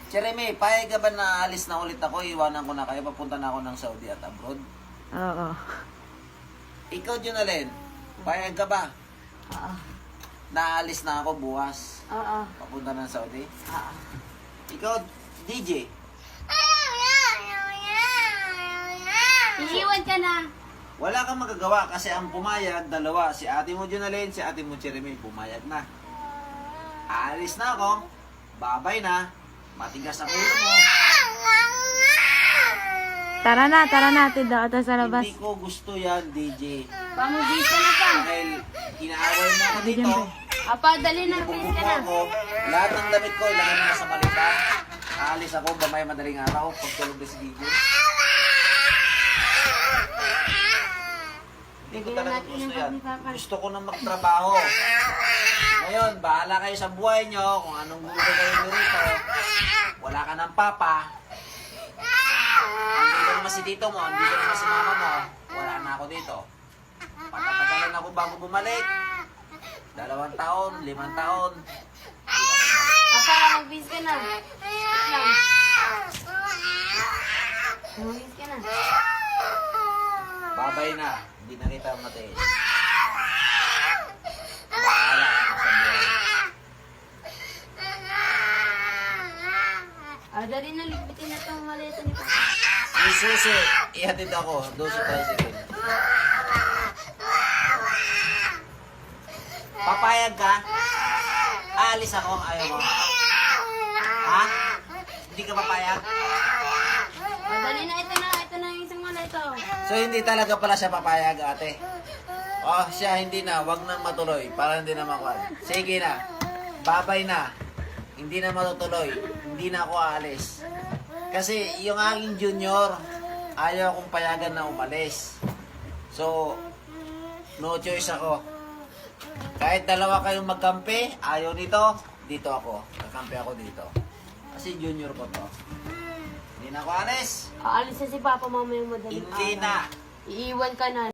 Jeremy, payag ka ba na alis na ulit ako? Iwanan ko na kayo. Papunta na ako ng Saudi at abroad. Oo. Ikaw, Junalyn, payag ka ba? Oo. Naalis na ako bukas. Oo. Papunta ng Saudi. Oo. Ikaw, DJ. Iiwan ka na. Wala kang magagawa kasi ang pumayag, dalawa. Si ate mo, Junalyn, si ate mo, Jeremy, pumayag na. Aalis na ako. Babay na. Matigas ang ulo mo. Tara na, ate daw. Ito sa labas. Hindi ko gusto yan, DJ. Pamugis ka na pa. Dahil inaaway mo ako dito. Apa, dali na. Please Bubog ka mo na. ako. Lahat ng damit ko, ilagay mo na sa malita. Aalis ako, bamay madaling araw. Pagtulog na si DJ. Hindi ko talaga gusto yan. Gusto ko na magtrabaho. Ngayon, bahala kayo sa buhay nyo. Kung anong gusto kayo nyo rito. Wala ka ng papa. Andito naman si tito mo. Andito naman si mama mo. Wala na ako dito. Patatagalan ako bago bumalik. 2 taon, 5 taon. Apa, mag-bis ka na. Wait lang. Mag-bis ka na. Babay na. Hindi na kita matayin. Bahala ka sa buhay. Dali na, ligbitin na itong maleta ni Papa. Yung susi, ihatid ako. Doon sa tricycle. Papayag ka? Aalis ako. Ayaw mo. Ha? Hindi ka papayag? Dali na, ito na yung isang maleta. So, hindi talaga pala siya papayag, ate. Oh, siya hindi na. Wag nang matuloy. Para hindi na makuha. Sige na. Babay na. Hindi na matutuloy. Hindi na ako aalis. Kasi yung aking junior, ayaw akong payagan na umalis. So, no choice ako. Kahit dalawa kayong magkampi, ayaw nito, dito ako. Kakampi ako dito. Kasi junior ko to. Hindi na ako alis. Aalis na si Papa mamaya madaling Hindi na. Iiwan ka na.